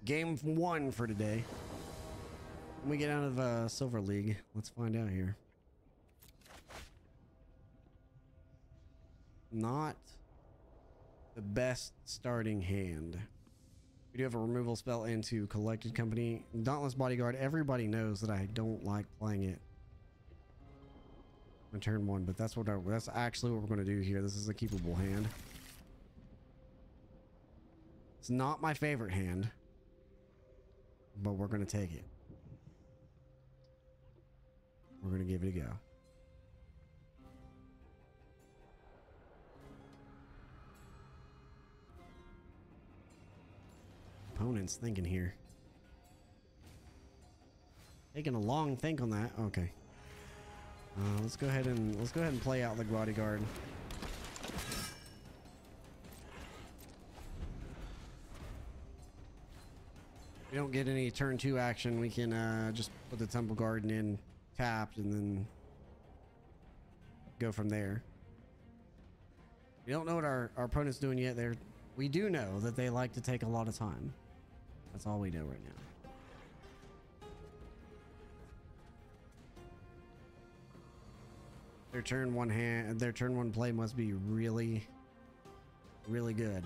Game 1 for today. When we get out of Silver League, let's find out here. Not the best starting hand. We do have a removal spell into Collected Company. Dauntless Bodyguard, everybody knows that I don't like playing it on turn 1, but that's actually what we're going to do here. This is a keepable hand. It's not my favorite hand, but we're going to take it. We're going to give it a go. Opponent's thinking here. Taking a long think on that. Okay. Let's go ahead and play out the bodyguard. If we don't get any turn 2 action, we can just put the Temple Garden in tapped and then go from there. We don't know what our opponent's doing yet. We do know that they like to take a lot of time. That's all we know right now. Their turn 1 play must be really, really good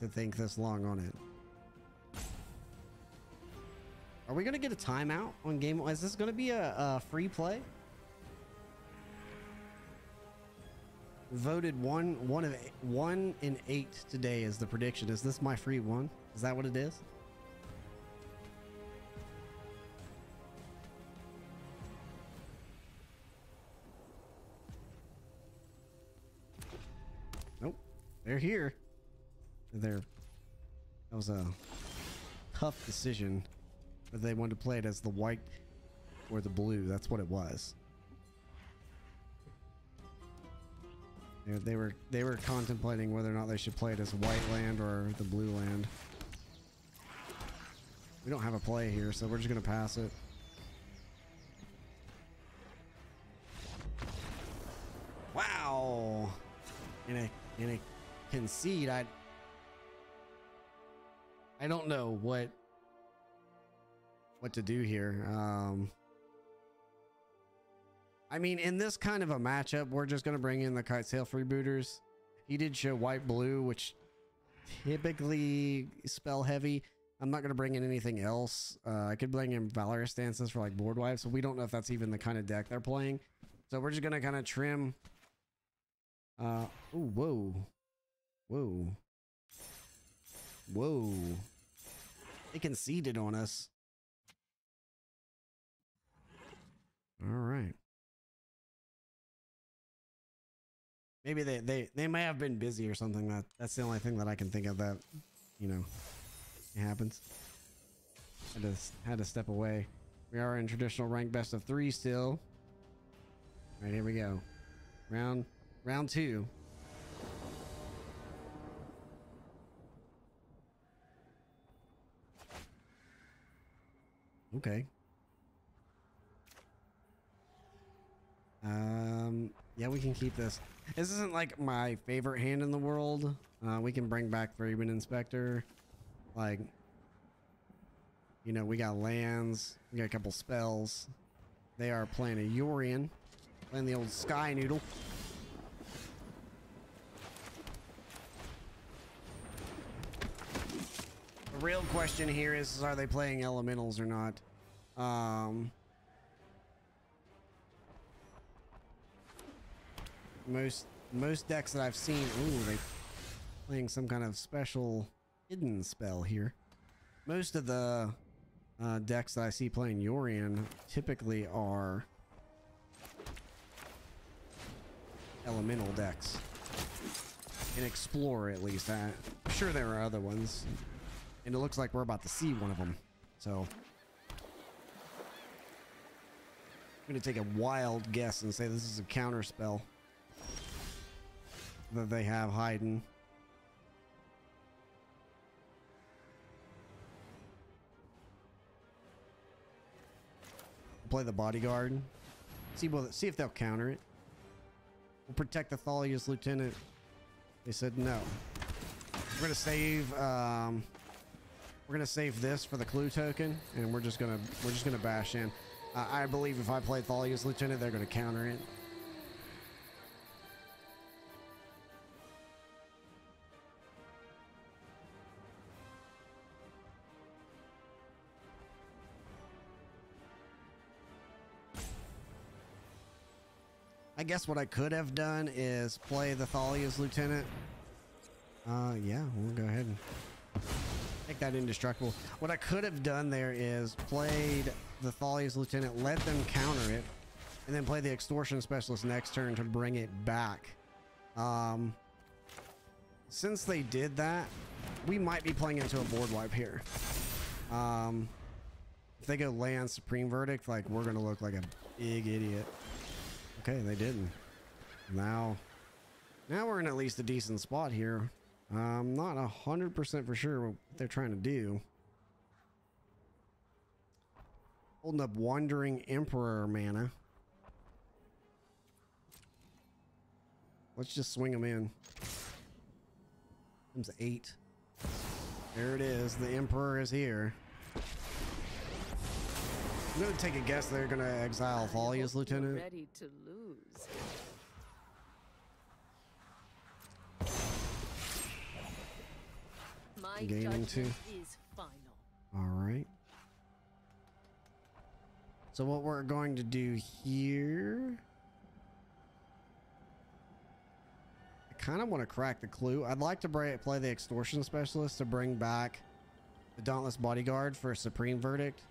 to think this long on it. Are we gonna get a timeout on game? Is this gonna be a free play? Voted one in 8 today is the prediction. Is this my free one? Is that what it is? Nope. They're here. That was a tough decision. But they wanted to play it as the white or the blue. That's what it was. They were contemplating whether or not they should play it as white land or the blue land. We don't have a play here, so we're just gonna pass it. Wow! In a concede, I don't know what to do here. I mean, in this kind of a matchup, we're just going to bring in the Kite Sail freebooters. He did show white blue, which typically spell heavy. I'm not going to bring in anything else. I could bring in Valorous Stances for like board wipes, so we don't know if that's even the kind of deck they're playing. So we're just going to kind of trim. Ooh, whoa. Whoa. Whoa. They conceded on us. All right. Maybe they may have been busy or something. That's the only thing that I can think of that, you know, it happens. Had to step away. We are in traditional rank best of 3 still. All right, here we go. Round 2. Okay. Yeah, we can keep this. This isn't like my favorite hand in the world. We can bring back Thraben Inspector. Like, you know, we got lands, we got a couple spells. They are playing a Yorion, playing the old Sky Noodle. The real question here is are they playing elementals or not? Most decks that I've seen, ooh, they playing some kind of special hidden spell here. Most of the decks that I see playing Yorion typically are elemental decks. In Explorer, at least. I'm sure there are other ones, and it looks like we're about to see one of them. So I'm gonna take a wild guess and say this is a counter spell that they have hiding. Play the bodyguard. See if they'll counter it. We'll protect the Thalia's lieutenant. They said no. We're gonna save We're gonna save this for the clue token, and we're just gonna bash in. I believe if I play Thalia's Lieutenant, they're gonna counter it. I guess what I could have done is play the Thalia's Lieutenant. Yeah, we'll go ahead and make that indestructible. What I could have done there is played the Thalia's Lieutenant, let them counter it, and then play the Extortion Specialist next turn to bring it back. Since they did that, we might be playing into a board wipe here. If they go land Supreme Verdict, like, we're gonna look like a big idiot. Okay, they didn't. Now we're in at least a decent spot here. I'm not 100% for sure what they're trying to do. Holding up Wandering Emperor mana. Let's just swing them in. Comes 8. There it is. The Emperor is here. I'm gonna take a guess they're gonna exile Thalia's Lieutenant. Ready to lose. My Gaining 2. is final. All right. So what we're going to do here, I kind of want to crack the clue. I'd like to play the Extortion Specialist to bring back the Dauntless Bodyguard for a Supreme Verdict,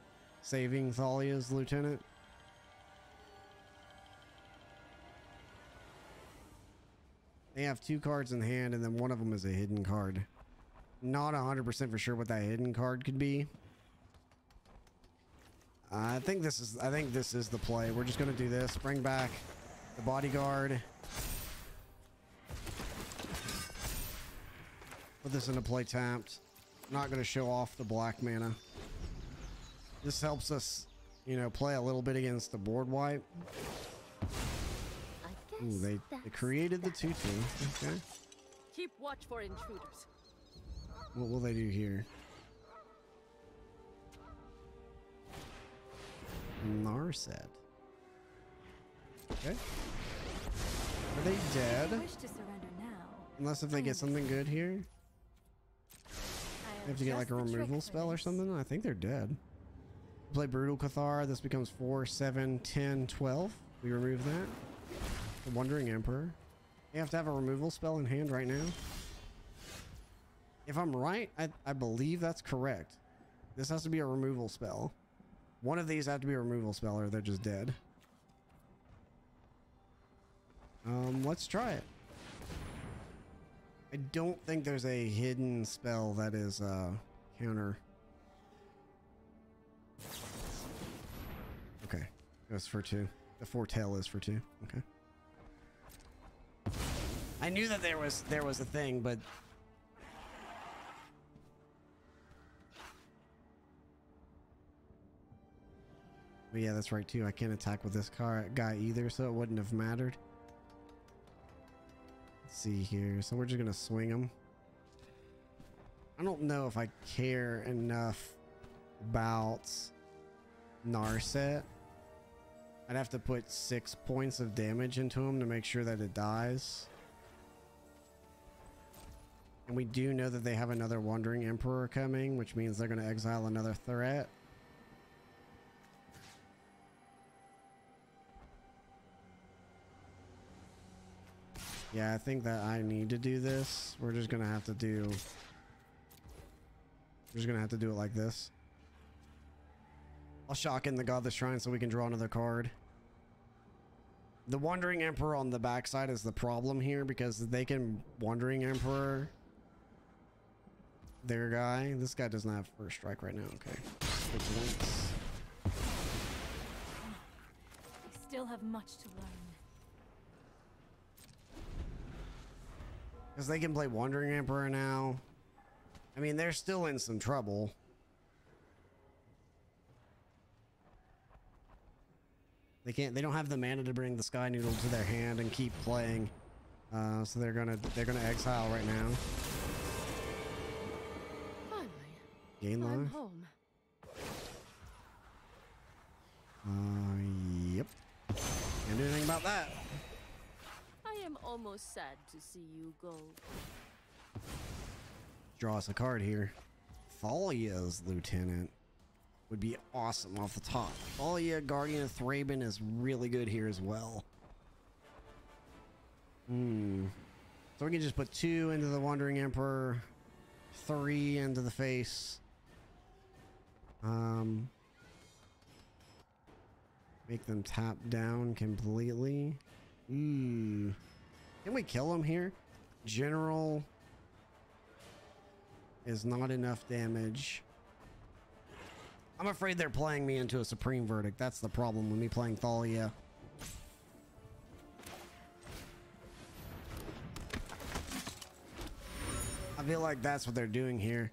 saving Thalia's Lieutenant. They have 2 cards in hand, and then one of them is a hidden card. Not 100% for sure what that hidden card could be. I think this is the play. We're just gonna do this. Bring back the Bodyguard. Put this into play tapped. Not gonna show off the black mana. This helps us, you know, play a little bit against the board wipe. Ooh, they created the 2/2. Okay. Keep watch for intruders. What will they do here? Narset. Okay. Are they dead? I wish to surrender now. Unless if they get something good here. They have to get like a removal spell or something. I think they're dead. Play Brutal Cathar. This becomes 4, 7, 10, 12. We remove that. The Wandering Emperor. You have to have a removal spell in hand right now. If I'm right, I believe that's correct. This has to be a removal spell. One of these have to be a removal spell or they're just dead. Let's try it. I don't think there's a hidden spell that is counter. Okay, that's for 2. The Foretell is for 2. Okay. I knew that there was a thing, but yeah, that's right too. I can't attack with this guy either, so it wouldn't have mattered. Let's see here. So we're just gonna swing him. I don't know if I care enough about Narset. I'd have to put 6 points of damage into him to make sure that it dies. And we do know that they have another Wandering Emperor coming, which means they're gonna exile another threat. Yeah, I think that I need to do this. We're just gonna have to do it like this. I'll shock in the Godless Shrine so we can draw another card. The Wandering Emperor on the backside is the problem here because they can Wandering Emperor their guy. This guy doesn't have first strike right now. Okay. I still have much to learn. Because they can play Wandering Emperor now. I mean, they're still in some trouble. They don't have the mana to bring the Sky Noodle to their hand and keep playing. So they're gonna exile right now. Finally. Gain I'm life. home. Yep. Can't do anything about that. I am almost sad to see you go. Draw us a card here. Thalia's Lieutenant would be awesome off the top. Thalia, Guardian of Thraben is really good here as well. So we can just put 2 into the Wandering Emperor, 3 into the face. Make them tap down completely. Can we kill him here? General is not enough damage. I'm afraid they're playing me into a Supreme Verdict. That's the problem with me playing Thalia. I feel like that's what they're doing here.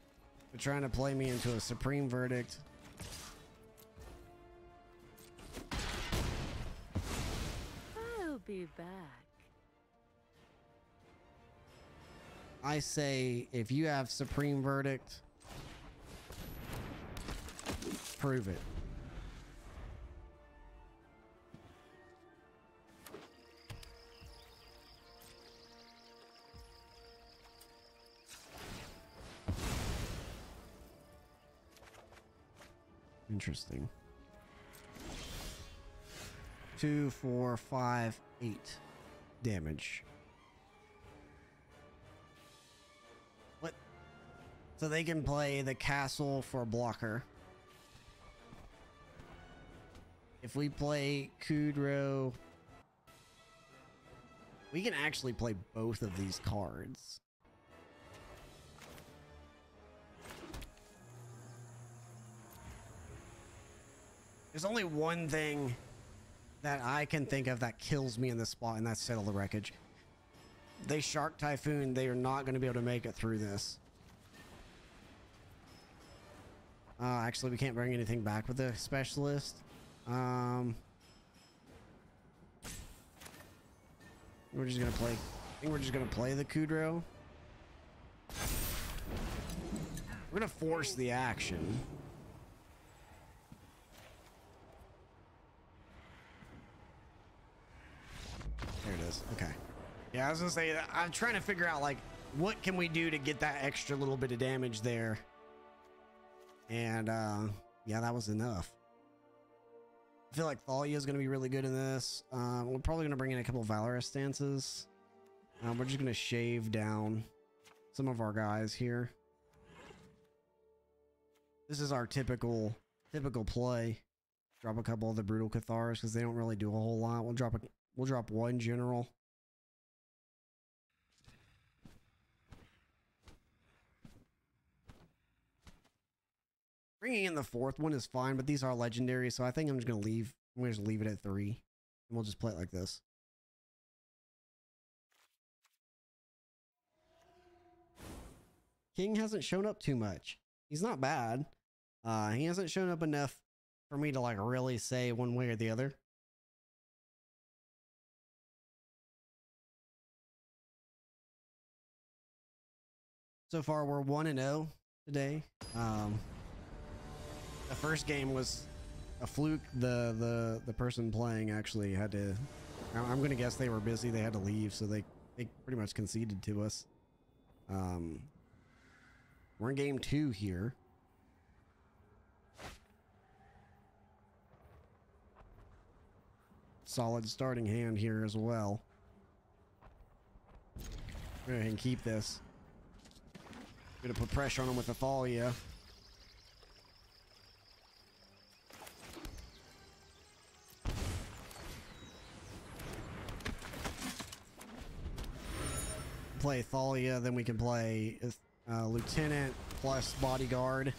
They're trying to play me into a Supreme Verdict. I'll be back. I say, if you have Supreme Verdict, prove it. Interesting. 2, 4, 5, 8 damage. What? So they can play the castle for a blocker. If we play Kudro, we can actually play both of these cards. There's only one thing that I can think of that kills me in this spot, and that's Settle the Wreckage. They Shark Typhoon, they are not going to be able to make it through this. Actually, we can't bring anything back with the Specialist. We're just gonna play. I think we're just gonna play the Kudro. We're gonna force the action. There it is. Okay. Yeah, I was gonna say that I'm trying to figure out like what can we do to get that extra little bit of damage there. And yeah, that was enough. I feel like Thalia is going to be really good in this. We're probably going to bring in a couple of Valorous stances. We're just going to shave down some of our guys here. This is our typical play. Drop a couple of the Brutal Cathars because they don't really do a whole lot. We'll drop 1 general. Bringing in the 4th one is fine, but these are legendary, so I think I'm just gonna leave. I'm gonna just leave it at 3, and we'll just play it like this. King hasn't shown up too much. He's not bad. He hasn't shown up enough for me to like really say one way or the other. So far, we're 1-0 today. The first game was a fluke. The person playing actually had to. I'm gonna guess they were busy. They had to leave, so they pretty much conceded to us. We're in game 2 here. Solid starting hand here as well. Go ahead and keep this. Gonna put pressure on him with the Thalia. Play Thalia, then we can play Lieutenant plus Bodyguard.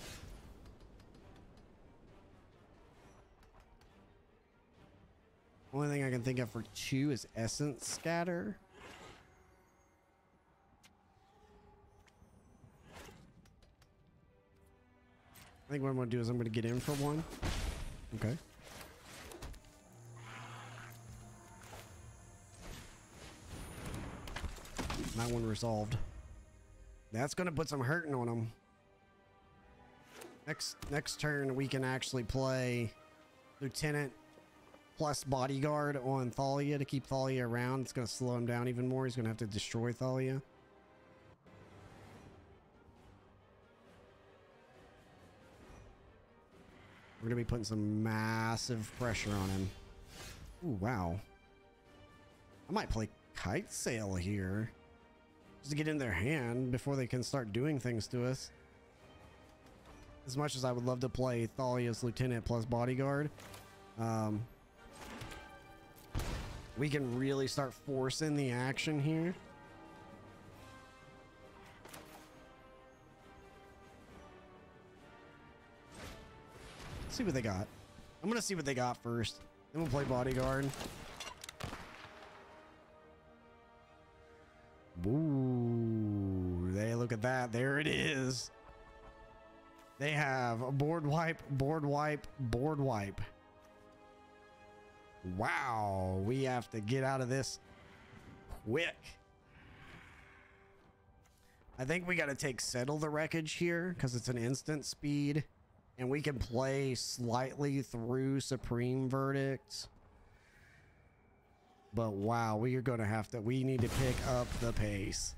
Only thing I can think of for 2 is Essence Scatter. I think what I'm going to do is I'm going to get in for 1. Okay. That one resolved. That's going to put some hurting on him. Next turn we can actually play Lieutenant plus Bodyguard on Thalia to keep Thalia around. It's going to slow him down even more. He's going to have to destroy Thalia. We're going to be putting some massive pressure on him. Ooh, wow. I might play Kite Sail here. Just to get in their hand before they can start doing things to us. As much as I would love to play Thalia's Lieutenant plus Bodyguard, we can really start forcing the action here. Let's see what they got. I'm gonna see what they got first. Then we'll play Bodyguard. Ooh, they look at that. There it is. They have a board wipe, board wipe, board wipe. Wow, we have to get out of this quick. I think we got to take Settle the Wreckage here because it's an instant speed and we can play slightly through Supreme Verdict. But wow, we are going to have to, we need to pick up the pace.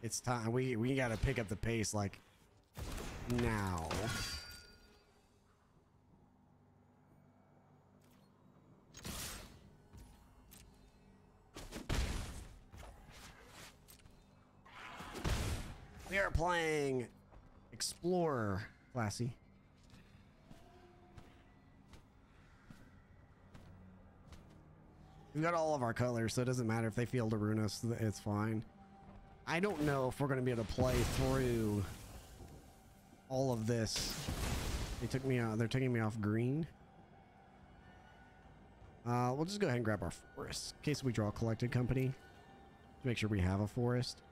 It's time. We got to pick up the pace like now. We are playing Explorer, classy. We've got all of our colors, so it doesn't matter if they fail to ruin us, it's fine. I don't know if we're going to be able to play through all of this. They took me out. They're taking me off green. We'll just go ahead and grab our forest in case we draw Collected Company. To make sure we have a forest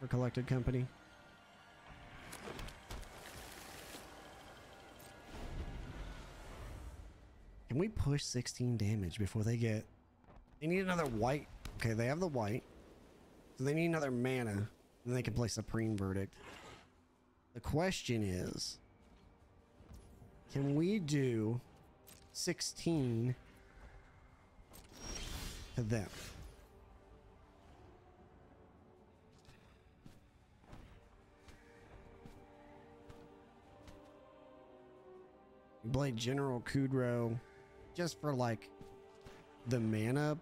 for Collected Company. Can we push 16 damage before they get... They need another white. Okay, they have the white. So they need another mana. Then they can play Supreme Verdict. The question is... Can we do 16 to them? We play General Kudrow just for like the mana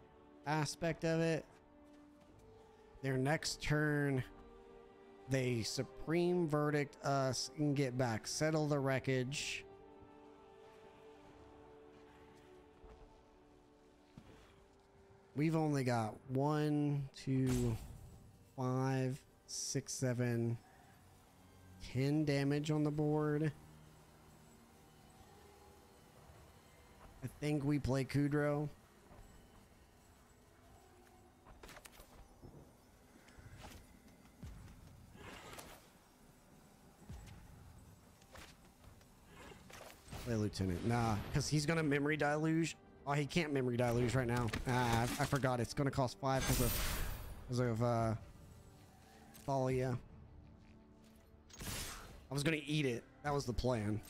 aspect of it. Their next turn, they Supreme Verdict us and get back Settle the Wreckage. We've only got 1, 2, 5, 6, 7, 10 damage on the board. I think we play Kudrow. Play Lieutenant. Nah, because he's going to Memory Deluge. Oh, he can't Memory Deluge right now. Ah, I forgot. It's going to cost 5 because of Thalia. I was going to eat it. That was the plan.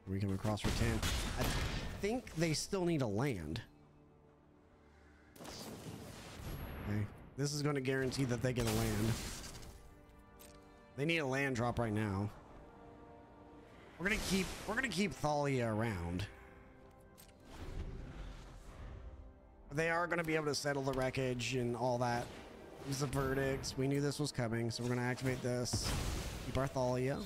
We come across for 10. I think they still need a land. Okay. This is going to guarantee that they get a land. They need a land drop right now. We're gonna keep Thalia around. They are gonna be able to settle the wreckage and all that. Use the verdicts. We knew this was coming, so we're gonna activate this. Keep our Thalia.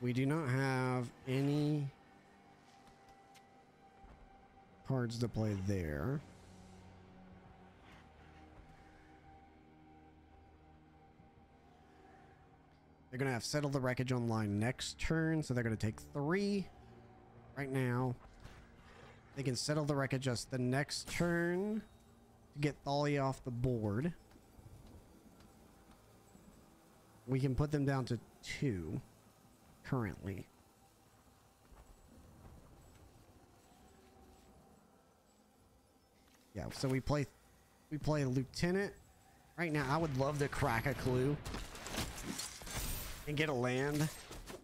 We do not have any cards to play there. They're going to have Settle the Wreckage online next turn, so they're going to take 3 right now. They can Settle the Wreckage us the next turn to get Thalia off the board. We can put them down to 2 currently. Yeah, so we play Lieutenant. Right now, I would love to crack a clue and get a land.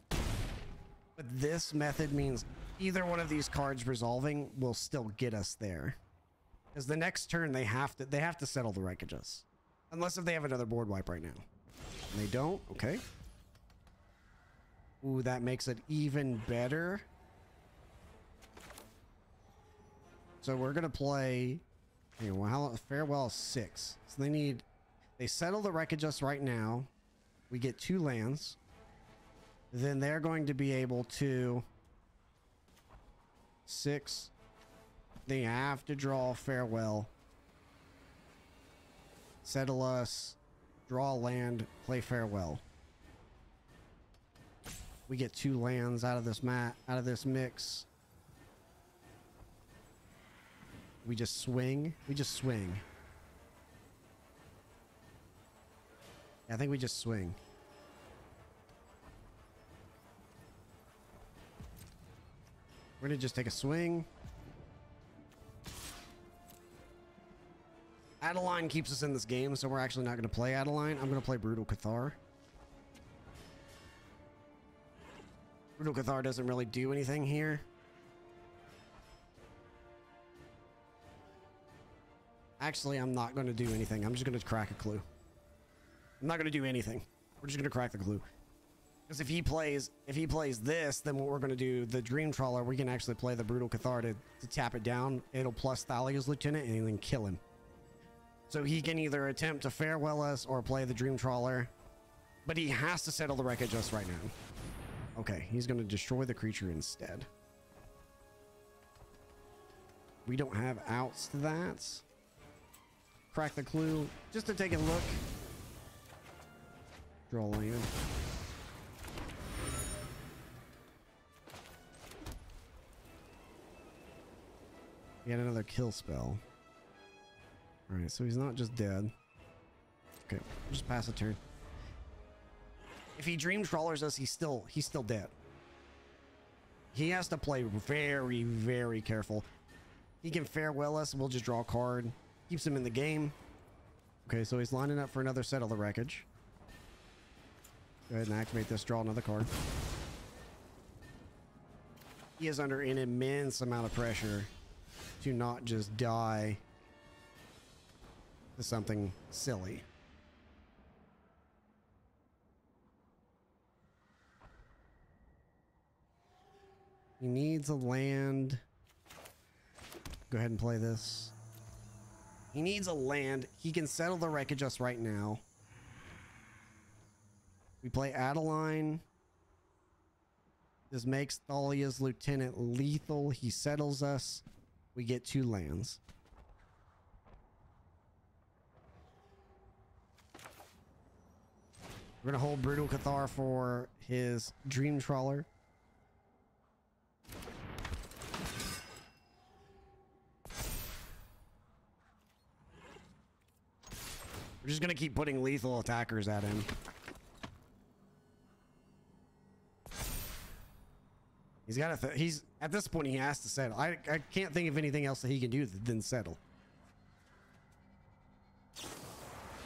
But this method means either one of these cards resolving will still get us there. Because the next turn they have to settle the wreckages. Unless if they have another board wipe right now. And they don't, okay. Ooh, that makes it even better. So we're gonna play, Farewell 6. So they settle the wreckages right now. We get 2 lands. Then they're going to be able to 6. They have to draw Farewell, settle us, draw land, play Farewell. We get 2 lands out of this mix. We just swing. I think we just swing. We're gonna just take a swing. Adeline keeps us in this game, so we're actually not going to play Adeline. I'm going to play Brutal Cathar. Brutal Cathar doesn't really do anything here. Actually, I'm not going to do anything. I'm just going to crack a clue. I'm not going to do anything. We're just going to crack the clue. Because if he plays this, then what we're going to do, the Dream Trawler, we can actually play the Brutal Cathar to tap it down. It'll plus Thalia's Lieutenant and then kill him. So he can either attempt to Farewell us or play the Dream Trawler. But he has to settle the wreckage just right now. Okay, he's going to destroy the creature instead. We don't have outs to that. Crack the clue just to take a look. Draw land. He had another kill spell. Alright, so he's not just dead. Okay, we'll just pass a turn. If he Dream Trawlers us, he's still dead. He has to play very, very careful. He can Farewell us, we'll just draw a card. Keeps him in the game. Okay, so he's lining up for another Settle the Wreckage. Go ahead and activate this, draw another card. He is under an immense amount of pressure to not just die to something silly. He needs a land. Go ahead and play this. He needs a land. He can settle the wreckage us right now. We play Adeline. This makes Thalia's Lieutenant lethal. He settles us. We get 2 lands. We're going to hold Brutal Cathar for his Dream Trawler. We're just going to keep putting lethal attackers at him. He's got to. He's at this point. He has to settle. I can't think of anything else that he can do than settle.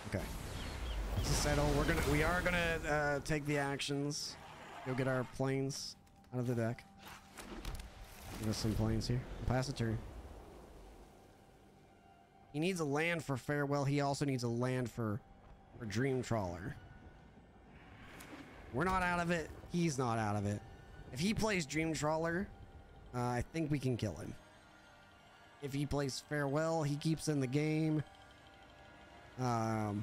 Okay. To settle, we are gonna take the actions. Go get our planes out of the deck. Give us some planes here. We'll pass a turn. He needs a land for Farewell. He also needs a land for Dream Trawler. We're not out of it. He's not out of it. If he plays Dream Trawler, I think we can kill him. If he plays Farewell, he keeps in the game. I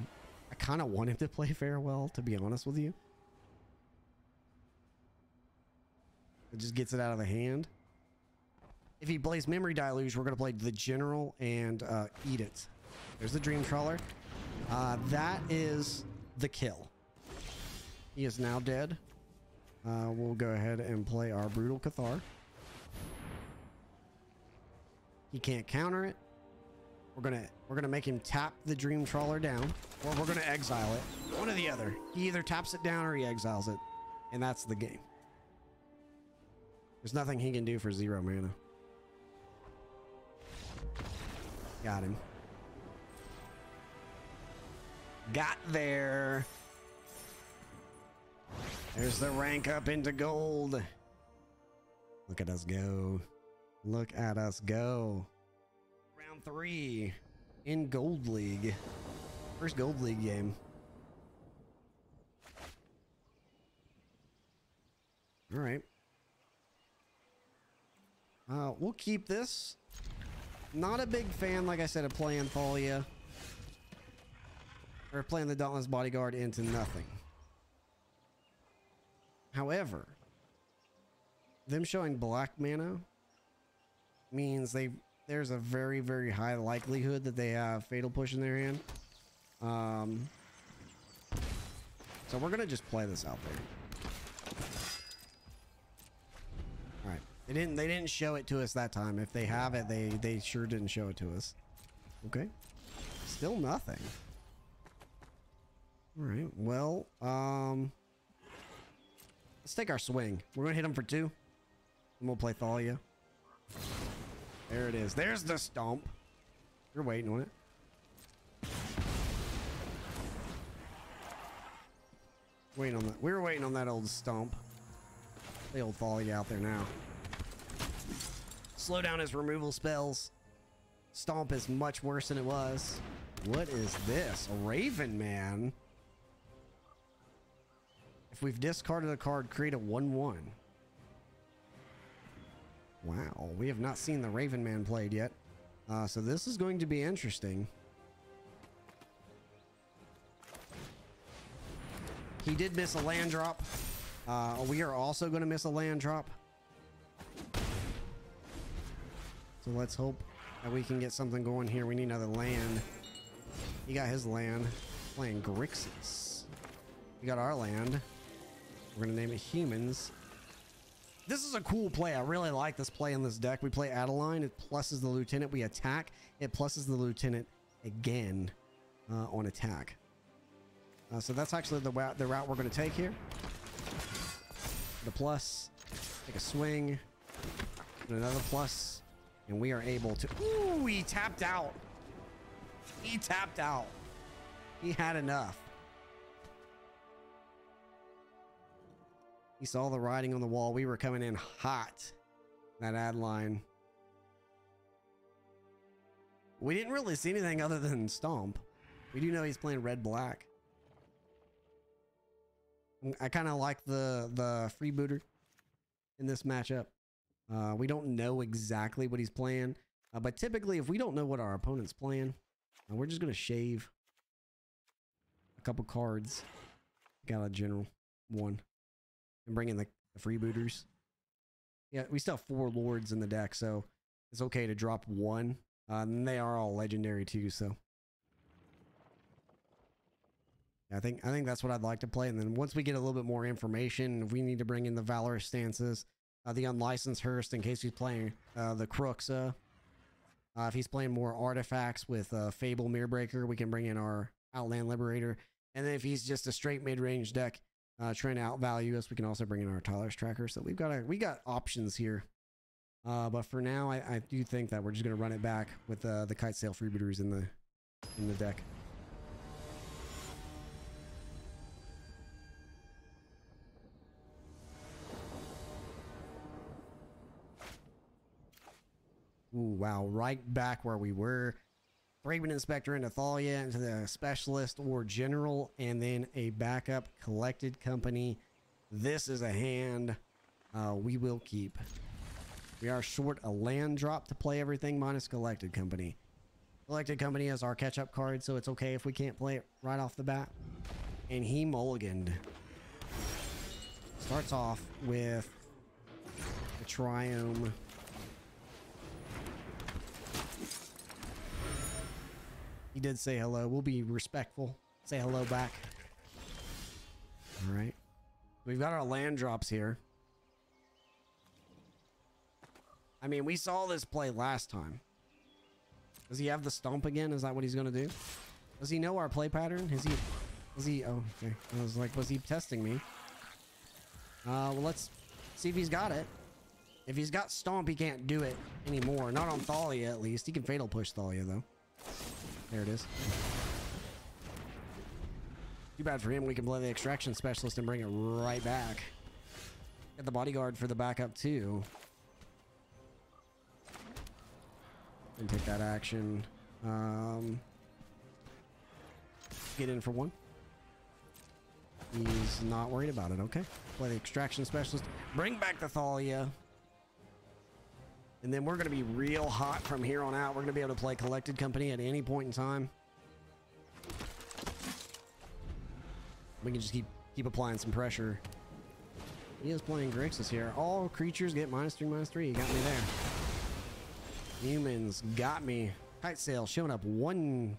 kind of want him to play Farewell, to be honest with you. It just gets it out of the hand. If he plays Memory Deluge, we're going to play the General and eat it. There's the Dream Trawler. That is the kill. He is now dead. We'll go ahead and play our Brutal Cathar. He can't counter it. We're gonna make him tap the Dream Trawler down, or we're gonna exile it. One or the other. He either taps it down or he exiles it, and that's the game. There's nothing he can do for 0 mana. Got him. Got there. There's the rank up into gold. Look at us go. Look at us go. Round 3 in Gold League. First Gold League game. All right. We'll keep this. Not a big fan, like I said, of playing Thalia. Or playing the Dauntless Bodyguard into nothing. However, them showing black mana means there's a very, very high likelihood that they have Fatal Push in their hand. So we're gonna just play this out there. All right. They didn't show it to us that time. If they have it, they sure didn't show it to us. Okay. Still nothing. All right. Well, let's take our swing. We're gonna hit him for 2, and we'll play Thalia. There it is. There's the stomp. You're waiting on it. Waiting on that. We were waiting on that old stomp. The old Thalia out there now. Slow down his removal spells. Stomp is much worse than it was. What is this? A Raven Man. If we've discarded a card, create a 1/1. Wow, we have not seen the Raven Man played yet. So this is going to be interesting. He did miss a land drop. We are also going to miss a land drop. So let's hope that we can get something going here. We need another land. He got his land. Playing Grixis. We got our land. We're going to name it Humans. This is a cool play. I really like this play in this deck. We play Adeline. It pluses the Lieutenant. We attack. It pluses the Lieutenant again on attack. So that's actually the route we're going to take here. The plus. Take a swing. And another plus. And we are able to... Ooh, he tapped out. He tapped out. He had enough. He saw the writing on the wall. We were coming in hot. That ad line. We didn't really see anything other than Stomp. We do know he's playing red-black. I kind of like the freebooter in this matchup. We don't know exactly what he's playing. But typically, if we don't know what our opponent's playing, we're just going to shave a couple cards. Got a general 1. And bring in the freebooters. Yeah, we still have 4 lords in the deck, so it's okay to drop 1. And they are all legendary too, so I think that's what I'd like to play. And then once we get a little bit more information, if we need to bring in the Valorous Stances, the Unlicensed Hearst in case he's playing the Crooks. If he's playing more artifacts with Fable Mirrorbreaker, we can bring in our Outland Liberator. And then if he's just a straight mid-range deck, trying to outvalue us, we can also bring in our Tyler's Tracker. So we got options here. But for now, I do think that we're just gonna run it back with the Kite Sail Freebooters in the deck. Ooh, wow, right back where we were. Fragment Inspector into Thalia, into the Specialist or General, and then a backup Collected Company. This is a hand we will keep. We are short a land drop to play everything minus Collected Company. Collected Company is our catch-up card, so it's okay if we can't play it right off the bat. And he mulliganed. Starts off with a Triome. He did say hello. We'll be respectful. Say hello back. All right. We've got our land drops here. I mean, we saw this play last time. Does he have the stomp again? Is that what he's going to do? Does he know our play pattern? Is he? Oh, okay. I was like, was he testing me? Well, let's see if he's got it. If he's got stomp, he can't do it anymore. Not on Thalia, at least. He can fatal push Thalia, though. There it is. Too bad for him. We can play the Extraction Specialist and bring it right back. Get the Bodyguard for the backup too. And take that action. Get in for one. He's not worried about it. Okay. Play the Extraction Specialist. Bring back the Thalia. And then we're going to be real hot from here on out. We're going to be able to play Collected Company at any point in time. We can just keep applying some pressure. He is playing Grixis here. All creatures get -3/-3. You got me there. Humans got me. Kite Sail showing up one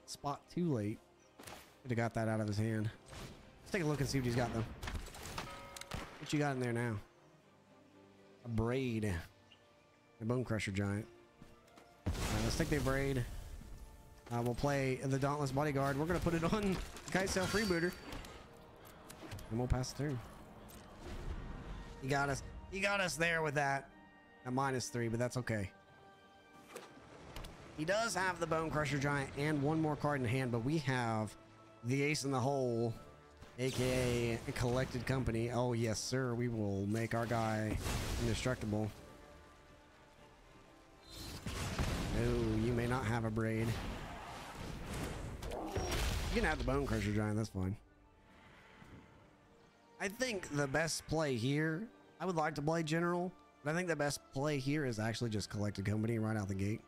spot too late. Could have got that out of his hand. Let's take a look and see what he's got though. What you got in there now? A Braid. A Bone Crusher Giant. Alright, let's take the Braid. We'll play the Dauntless Bodyguard. We're going to put it on Kite Sail Freebooter. And we'll pass the turn. He got us. He got us there with that. At -3, but that's okay. He does have the Bone Crusher Giant and one more card in hand, but we have the Ace in the Hole, aka Collected Company. Oh yes, sir. We will make our guy indestructible. Oh, you may not have a Braid. You can have the Bone Crusher Giant, that's fine. I think the best play here, I would like to play General, but I think the best play here is actually just Collected Company right out the gate.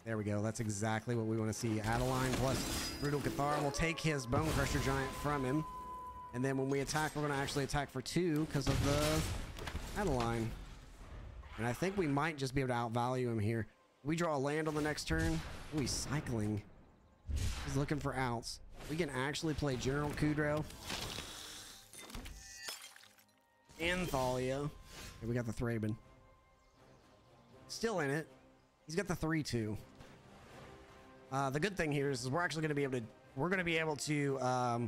There we go. That's exactly what we want to see. Adeline plus Brutal Cathar will take his Bone Crusher Giant from him. And then when we attack, we're going to actually attack for 2 because of the Adeline. And I think we might just be able to outvalue him here. We draw a land on the next turn. Ooh, he's cycling. He's looking for outs. We can actually play General Kudrow and Thalia. Okay, we got the Thraben. Still in it. He's got the 3/2. The good thing here is we're actually going to be able to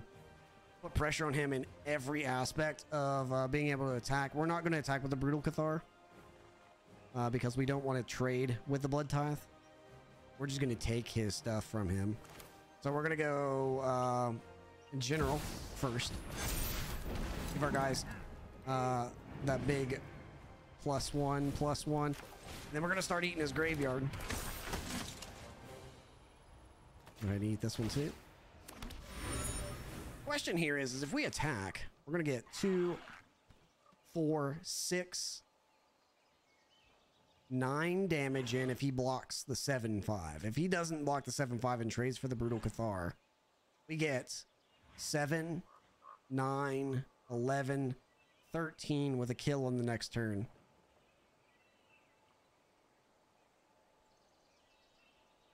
put pressure on him in every aspect of being able to attack. We're not going to attack with the Brutal Cathar because we don't want to trade with the Blood Tithe. We're just going to take his stuff from him. So we're going to go General first. Give our guys that big +1/+1. And then we're going to start eating his graveyard. Go ahead and eat this one too. Question here is if we attack, we're going to get 2, 4, 6, 9 damage in if he blocks the 7/5. If he doesn't block the 7/5 and trades for the Brutal Cathar, we get 7, 9, 11, 13 with a kill on the next turn.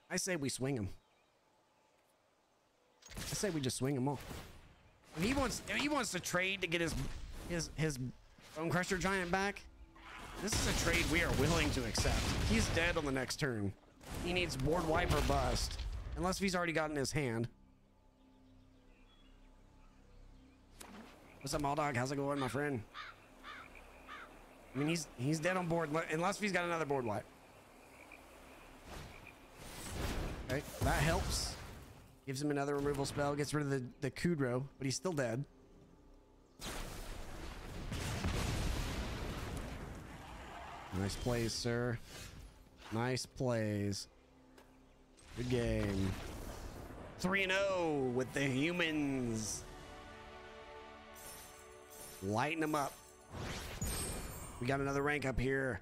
I say we swing him. I say we just swing him off. If he wants to trade to get his Bone Crusher Giant back, this is a trade we are willing to accept. He's dead on the next turn. He needs board wipe or bust, unless he's already got in his hand. What's up, Maldog? How's it going, my friend? I mean, he's dead on board unless he's got another board wipe. Okay, that helps. Gives him another removal spell, gets rid of the Kudrow, but he's still dead. Nice plays, sir. Nice plays. Good game. 3-0 with the humans. Lighten them up. We got another rank up here.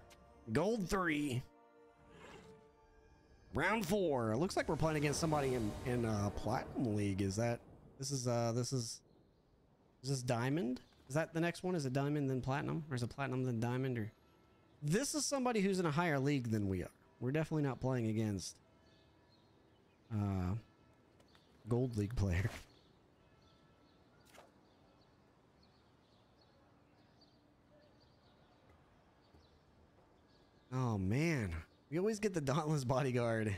Gold 3. Round 4. It looks like we're playing against somebody in Platinum League. Is that this is Diamond? Is that the next one? Is it Diamond then Platinum? Or is it Platinum then Diamond? Or this is somebody who's in a higher league than we are. We're definitely not playing against Gold League player. Oh man. We always get the Dauntless Bodyguard.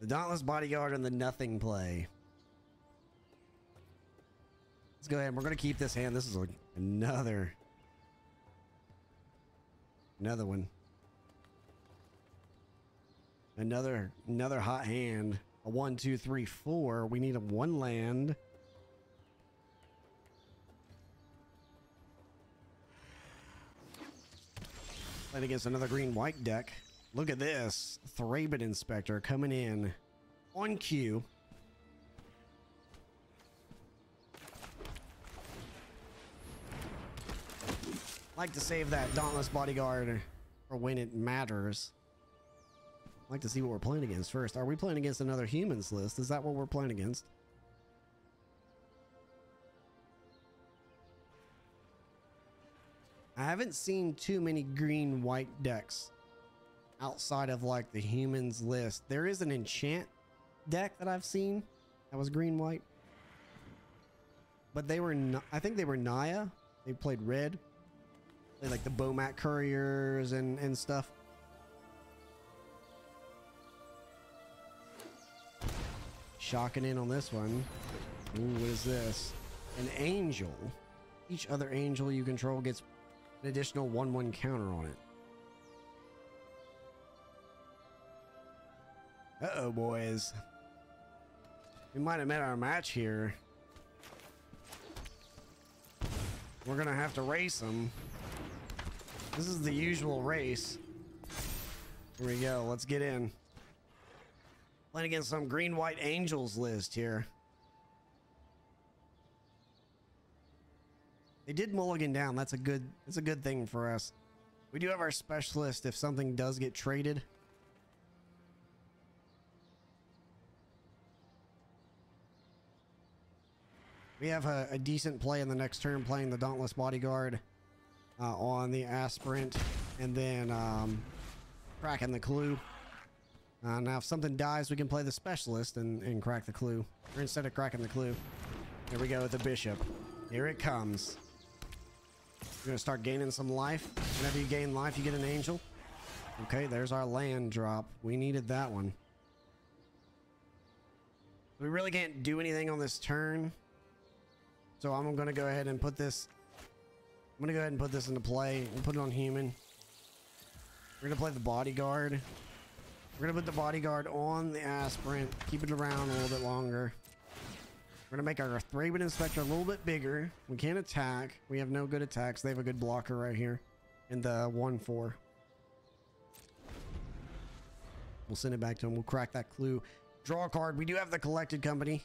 The Dauntless Bodyguard and the nothing play. Let's go ahead. We're going to keep this hand. This is another one. Another hot hand. A 1, 2, 3, 4. We need a 1 land. Playing against another green-white deck. Look at this. Thraben Inspector coming in on cue. Like to save that Dauntless Bodyguard for when it matters. Like to see what we're playing against first. Are we playing against another humans list? Is that what we're playing against? I haven't seen too many green-white decks outside of like the humans list. There is an enchant deck that I've seen that was green-white, but they were I think they were Naya. They played red. Played like the Bomat Couriers and stuff. Shocking in on this one. Ooh, what is this? An angel. Each other angel you control gets an additional 1/1 counter on it. Uh-oh, boys. We might have met our match here. We're gonna have to race them. This is the usual race. Here we go. Let's get in. Playing against some green-white angels list here. They did mulligan down. That's a good thing for us. We do have our specialist if something does get traded. We have a decent play in the next turn, playing the Dauntless Bodyguard on the Aspirant, and then cracking the Clue. Now if something dies, we can play the specialist and crack the Clue. Or instead of cracking the Clue. Here we go with the Bishop. Here it comes. You're gonna start gaining some life. Whenever you gain life, you get an angel. Okay, there's our land drop. We needed that one. We really can't do anything on this turn. So I'm gonna go ahead and put this. I'm gonna go ahead and put this into play and put it on human. We're gonna play the Bodyguard. We're gonna put the Bodyguard on the Aspirant. Keep it around a little bit longer. We're gonna make our Thraben Inspector a little bit bigger. We can't attack. We have no good attacks. They have a good blocker right here in the 1/4. We'll send it back to him. We'll crack that Clue. Draw a card. We do have the Collected Company.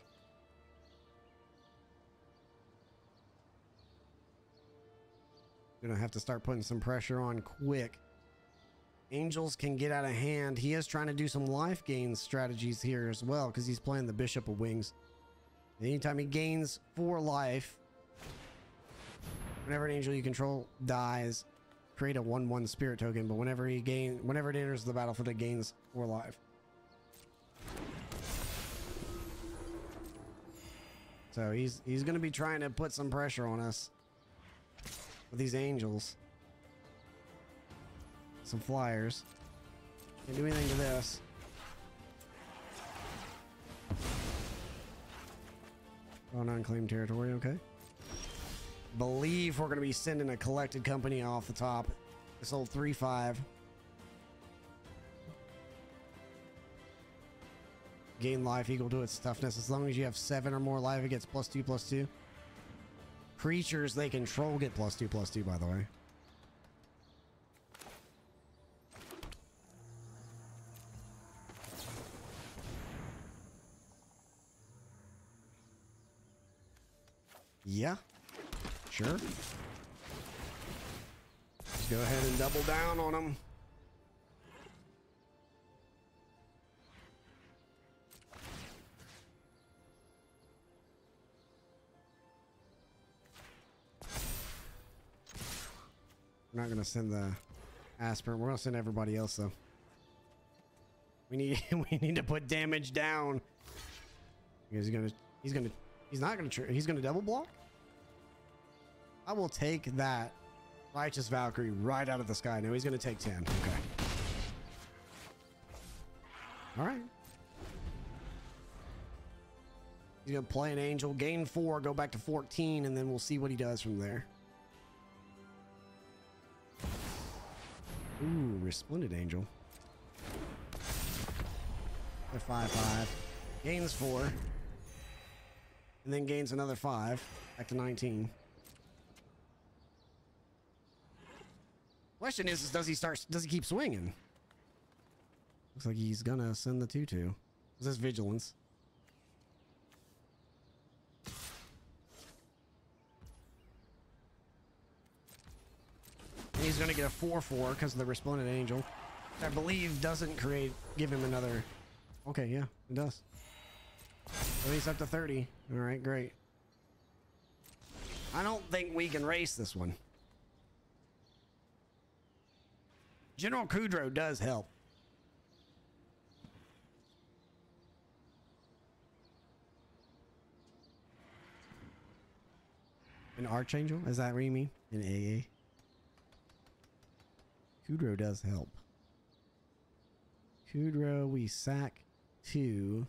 Gonna have to start putting some pressure on quick. Angels can get out of hand. He is trying to do some life gain strategies here as well, because he's playing the Bishop of Wings. Anytime he gains 4 life, whenever an angel you control dies, create a 1/1 spirit token. But whenever it enters the battlefield, it gains 4 life. So he's going to be trying to put some pressure on us with these angels. Some flyers. Can't do anything to this. On unclaimed territory, okay. Believe we're going to be sending a Collected Company off the top. This old 3/5. Gain life equal to its toughness. As long as you have 7 or more life, it gets +2/+2. Creatures they control get +2/+2, by the way. Yeah, sure. Let's go ahead and double down on them. We're not going to send the Aspirant. We're going to send everybody else, though. We need to put damage down. Because he's not going to double block. I will take that Righteous Valkyrie right out of the sky. No, he's going to take 10. Okay. All right. He's going to play an angel, gain 4, go back to 14, and then we'll see what he does from there. Ooh, Resplendent Angel. They're 5/5. Gains 4. And then gains another 5. Back to 19. Question is does he keep swinging? Looks like he's gonna send the 2/2. Is this vigilance? And he's gonna get a 4/4 because of the Resplendent Angel, which I believe doesn't give him another. Okay, yeah, it does. At least up to 30. All right, great. I don't think we can race this one. General Kudrow does help. An Archangel? Is that what you mean? An AA? Kudrow does help. Kudrow, we sack 2.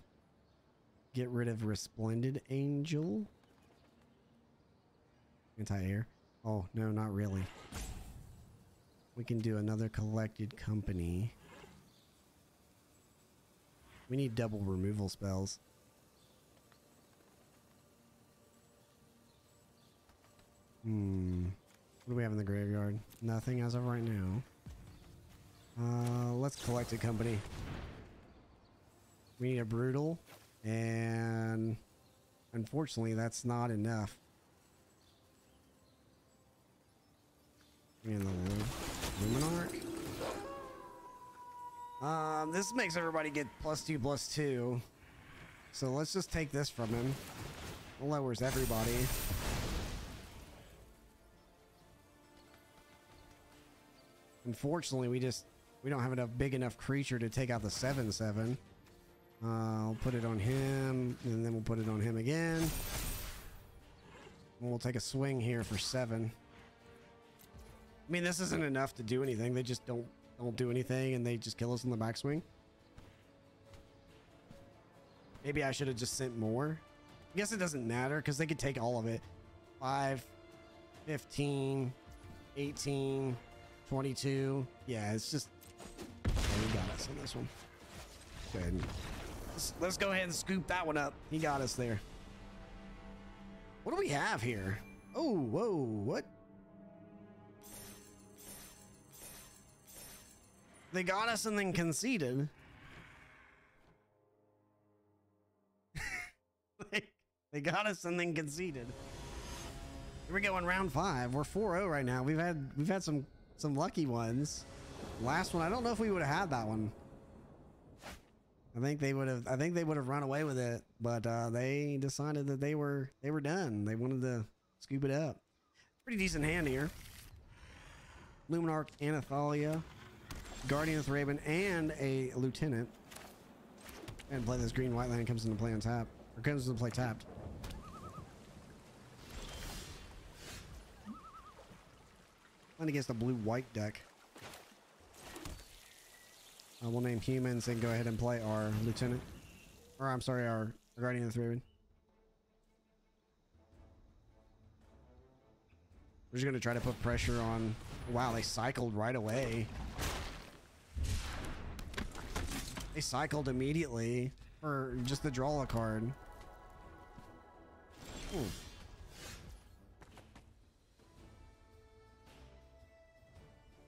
Get rid of Resplendent Angel. Anti-air. Oh, no, not really. We can do another Collected Company. We need double removal spells. What do we have in the graveyard? Nothing as of right now. Let's Collected Company. We need a Brutal. And unfortunately, that's not enough. And the Luminarch. This makes everybody get +2/+2. So let's just take this from him. It lowers everybody. Unfortunately, we don't have enough big enough creature to take out the 7/7. I'll put it on him, and then we'll put it on him again. And we'll take a swing here for 7. I mean, this isn't enough to do anything. They just don't do anything, and they just kill us in the backswing. Maybe I should have just sent more. I guess it doesn't matter, because they could take all of it. 5, 15, 18, 22. Yeah, it's just... Oh, he got us on this one. Go ahead and... Let's go ahead and scoop that one up. He got us there. What do we have here? Oh, whoa, what? They got us and then conceded. They got us and then conceded. Here we go in round 5. We're 4-0 right now. We've had some lucky ones. Last one, I don't know if we would have had that one. I think they would have run away with it, but they decided that they were done. They wanted to scoop it up. Pretty decent hand here. Luminarch, Anathalia, Guardian of the Raven, and a Lieutenant. And play this green white land comes into play on tap. Or comes into play tapped. Playing against a blue white deck. We'll name humans and go ahead and play our Lieutenant. Or I'm sorry, our Guardian of the Raven. We're just going to try to put pressure on... Wow, they cycled right away. They cycled immediately for just to draw a card. Ooh.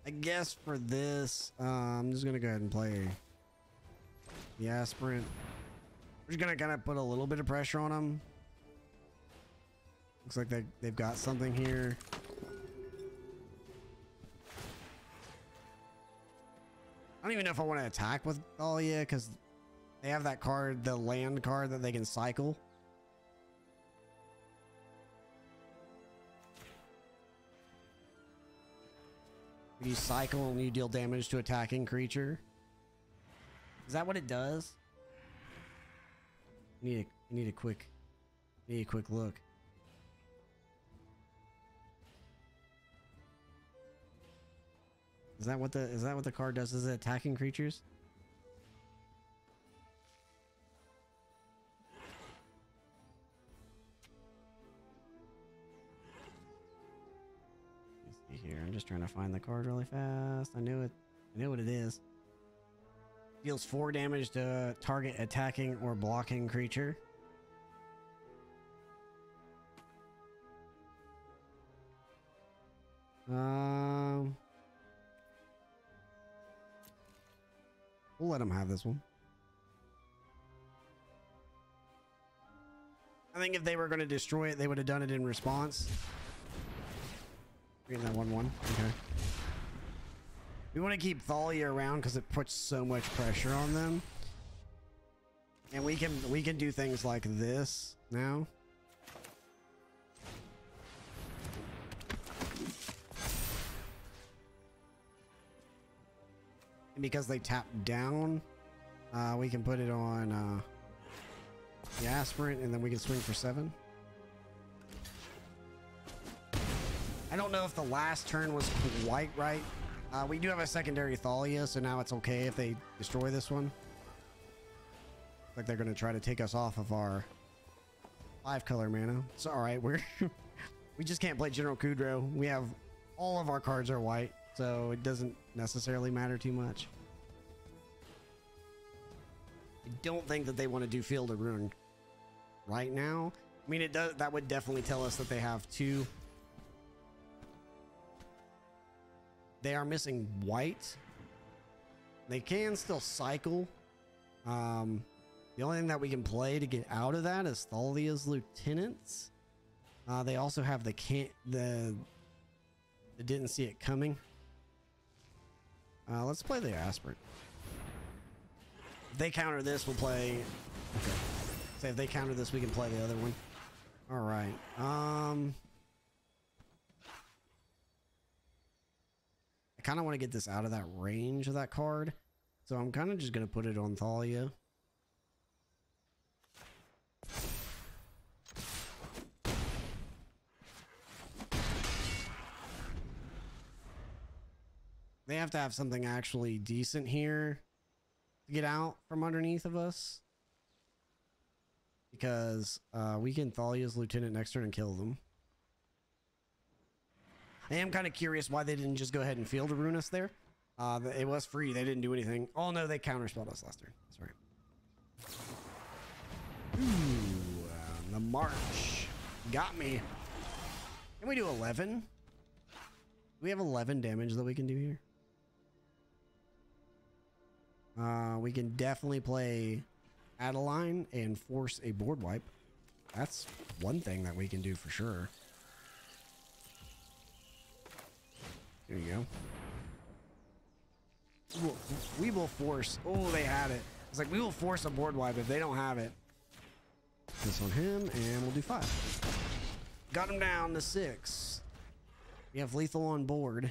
I guess for this, I'm just going to go ahead and play the Aspirant. We're just going to kind of put a little bit of pressure on them. Looks like they've got something here. I don't even know if I want to attack with Thalia because they have that card, the land card that they can cycle. You cycle and you deal damage to attacking creature. Is that what it does? I need a quick look. Is that what the card does? Is it attacking creatures? Let's see here. I'm just trying to find the card really fast. I knew what it is. Deals 4 damage to target attacking or blocking creature. We'll let him have this one. I think if they were going to destroy it, they would have done it in response. Bring that 1/1. Okay. We want to keep Thalia around because it puts so much pressure on them. And we can do things like this now. And because they tap down, we can put it on the aspirant, and then we can swing for 7. I don't know if the last turn was quite right. We do have a secondary Thalia, so now it's okay if they destroy this one. Like they're gonna try to take us off of our 5-color mana. It's all right. We just can't play General Kudrow. We have all of our cards are white, so it doesn't necessarily matter too much. I don't think that they want to do Field of Ruin right now. I mean, it does. That would definitely tell us that they have 2. They are missing white. They can still cycle. The only thing that we can play to get out of that is Thalia's Lieutenants. They also have the didn't see it coming. Let's play the aspirant. If they counter this, we'll play. Okay. So if they counter this, we can play the other one. All right. I kind of want to get this out of that range of that card, so I'm kind of just going to put it on Thalia. They have to have something actually decent here to get out from underneath of us, because we can Thalia's Lieutenant next turn and kill them. I am kind of curious why they didn't just go ahead and Field of Ruin us there. It was free. They didn't do anything. Oh no, they counterspelled us last turn. That's right. Ooh, the March got me. Can we do 11? We have 11 damage that we can do here. We can definitely play Adeline and force a board wipe. That's one thing that we can do for sure. There you go. We will force. Oh, they had it. It's like we will force a board wipe if they don't have it. This on him, and we'll do 5. Got him down to 6. We have lethal on board.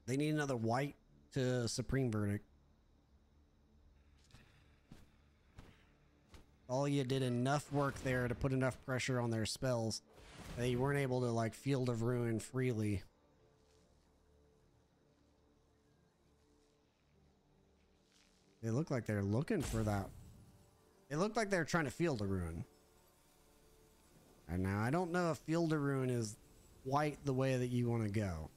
They need another white to Supreme Verdict. Thalia did enough work there to put enough pressure on their spells. They weren't able to like Field of Ruin freely. They look like they're looking for that. It looked like they're trying to Field of Ruin. And now I don't know if Field of Ruin is white the way that you want to go.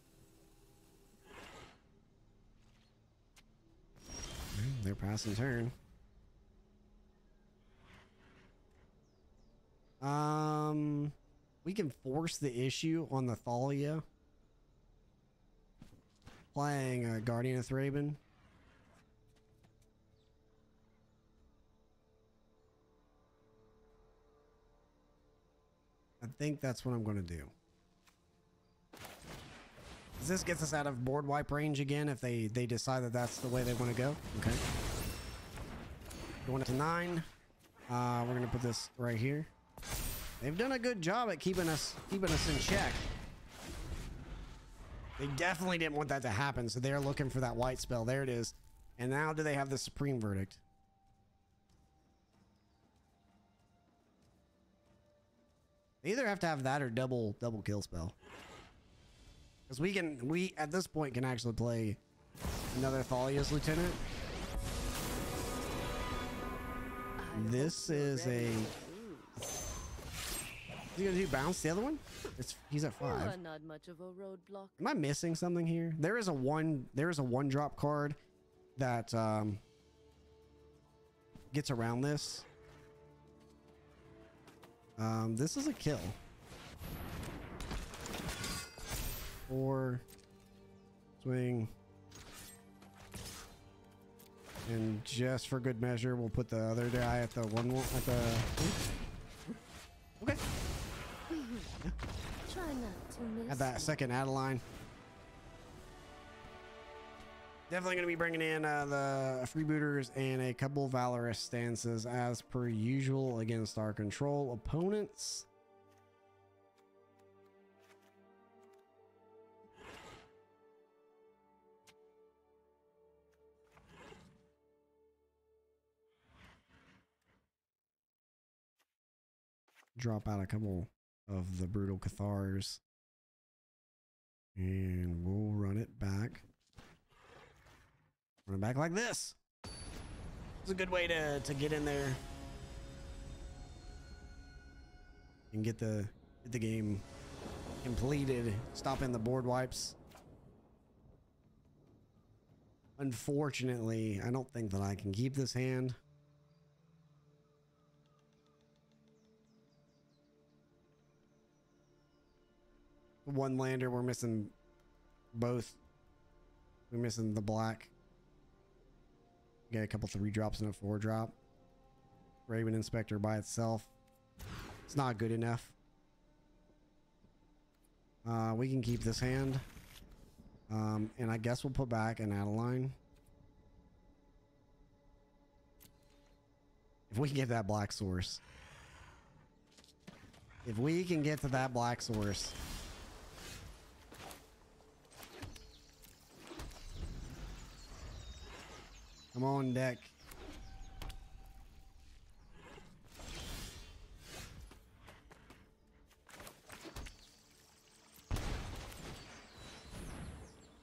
They're passing turn. We can force the issue on the Thalia. Playing Guardian of Thraben. I think that's what I'm going to do. This gets us out of board wipe range again if they decide that that's the way they want to go. Okay. Going up to 9. We're going to put this right here. They've done a good job at keeping us in check. They definitely didn't want that to happen, so they're looking for that white spell. There it is. And now do they have the Supreme Verdict? They either have to have that or double kill spell. Because we at this point can actually play another Thalia's Lieutenant. This is a Is he gonna do bounce the other one? He's at You 5. are not much of a roadblock. Am I missing something here? There is a one drop card that gets around this. This is a kill. 4 swing. And just for good measure, we'll put the other guy at the at the. Okay. Try not to miss. At that second Adeline. Definitely going to be bringing in the freebooters and a couple Valorous stances as per usual against our control opponents. Drop out a couple of the Brutal Cathars. And we'll run it back. Run it back like this. It's a good way to get in there and get the game completed. Stopping the board wipes. Unfortunately, I don't think that I can keep this hand. One lander, we're missing both. We're missing the black. Get a couple 3 drops and a 4 drop. Raven Inspector by itself, it's not good enough. We can keep this hand. And I guess we'll put back an Adeline. If we can get that black source. If we can get to that black source. Come on, deck.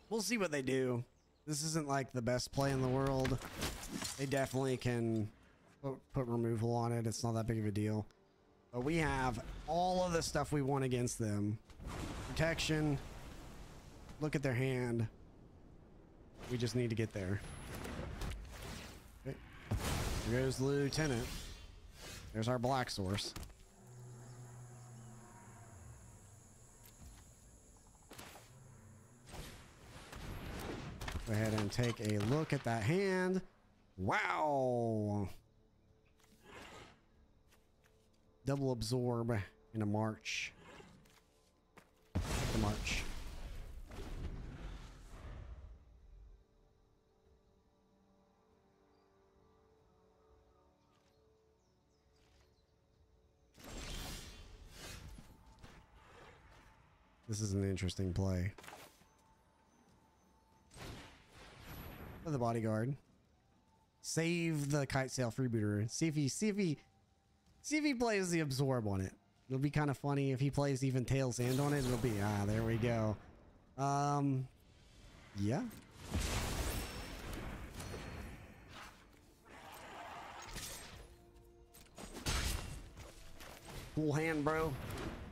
We'll see what they do. This isn't like the best play in the world. They definitely can put removal on it. It's not that big of a deal. But we have all of the stuff we want against them. Protection. Look at their hand. We just need to get there. Okay. There goes the lieutenant. There's our black source. Go ahead and take a look at that hand. Wow. Double absorb in a march. The march. This is an interesting play. For the bodyguard. Save the kite sail freebooter. See if he plays the absorb on it. It'll be kind of funny if he plays even tails end on it. It'll be there we go. Yeah. Cool hand, bro.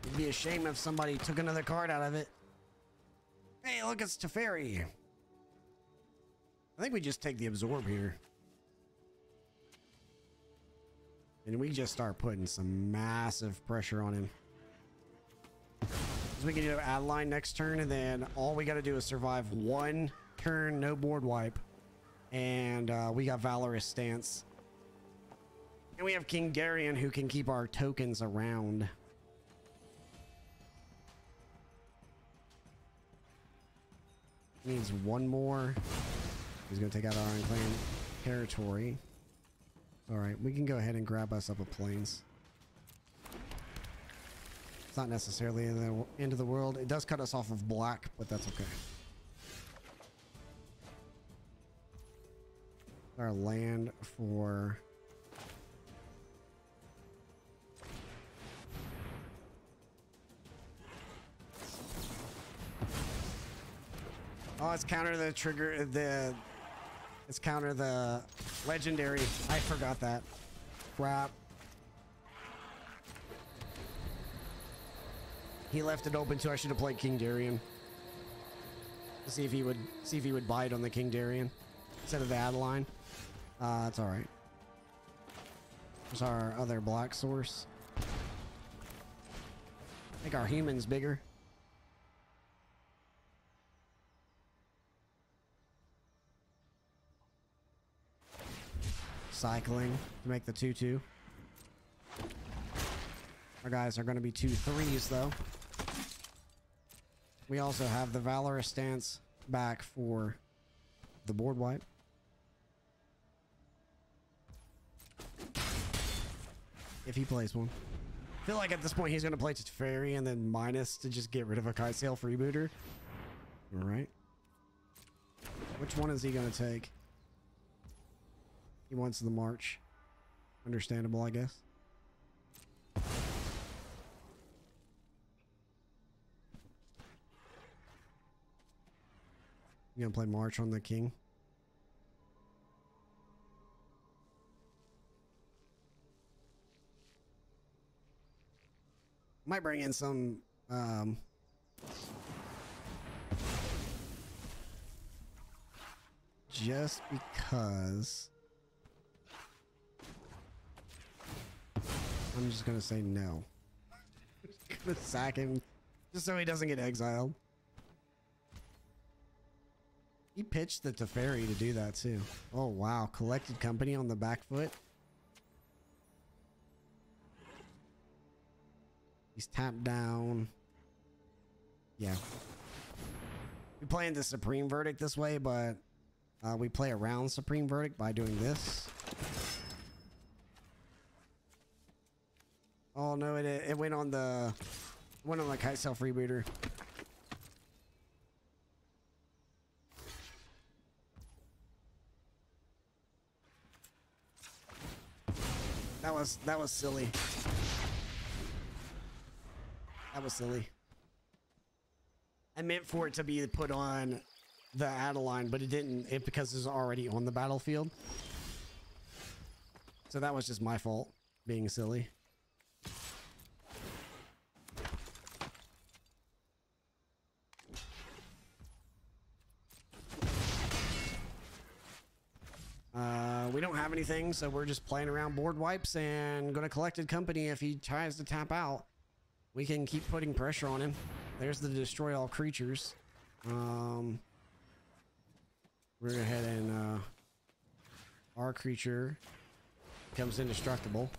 It'd be a shame if somebody took another card out of it. Hey, look, it's Teferi. I think we just take the absorb here. And we just start putting some massive pressure on him. So we can do Adeline next turn, and then all we got to do is survive one turn, no board wipe. And we got Valorous Stance. And we have King Garion, who can keep our tokens around. Needs one more. He's going to take out our unclaimed territory. Alright, we can go ahead and grab us up a plains. It's not necessarily in the end of the world. It does cut us off of black, but that's okay. Our land for... Oh, it's counter the trigger, it's counter the legendary. I forgot that. Crap. He left it open too. I should have played King Darien. To see if he would bite on the King Darien instead of the Adeline. That's all right. There's our other black source. I think our human's bigger. Cycling to make the 2/2. Our guys are going to be 2/3s though. We also have the Valorous stance back for the board wipe. If he plays one. I feel like at this point he's going to play Teferi and then minus to just get rid of a Kite Sail freebooter. All right. Which one is he going to take? He wants the March. Understandable, I guess. You gonna play March on the King? Might bring in some just because I'm just gonna say no. Gonna sack him just so he doesn't get exiled. He pitched the Teferi to do that too. Oh wow, collected company on the back foot. He's tapped down. Yeah. We playing the Supreme Verdict this way, but we play around Supreme Verdict by doing this. Oh no, it went on the Kite Sail freebooter. That was silly. That was silly. I meant for it to be put on the Adeline, but it didn't. Because it's already on the battlefield. So that was just my fault, being silly. We don't have anything, so we're just playing around board wipes and gonna collected company. If he tries to tap out, we can keep putting pressure on him. There's the destroy all creatures. We're gonna head and our creature becomes indestructible.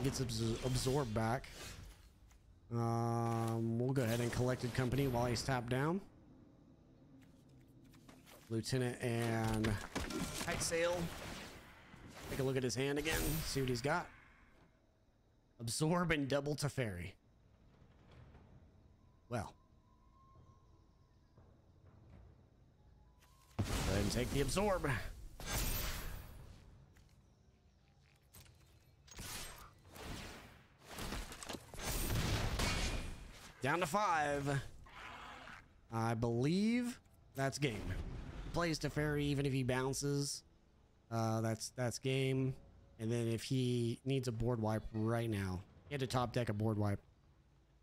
Gets absorbed back. We'll go ahead and collected company while he's tapped down. Lieutenant and Kite Sail. Take a look at his hand again. See what he's got. Absorb and double Teferi. Well. Go ahead and take the absorb. Down to 5. I believe that's game. Plays Teferi even if he bounces. That's game. And then if he needs a board wipe right now, he had to top deck a board wipe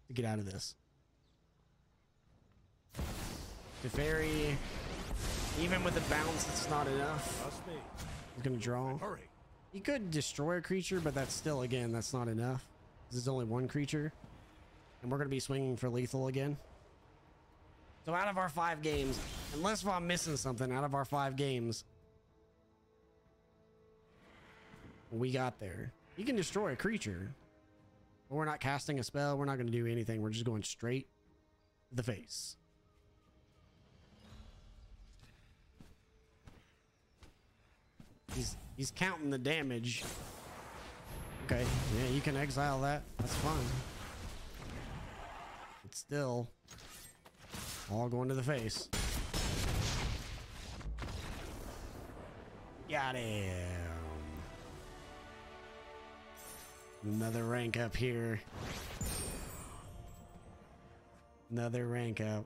to get out of this. Teferi, even with the bounce, it's not enough. He's gonna draw. He could destroy a creature, but that's still, again, that's not enough. This is only one creature. And we're gonna be swinging for lethal again. So out of our 5 games, unless if I'm missing something, out of our 5 games, we got there. You can destroy a creature, but we're not casting a spell. We're not going to do anything. We're just going straight to the face. He's counting the damage. Okay, yeah, you can exile that. That's fine. It's still all going to the face. Got him. Another rank up here. Another rank up.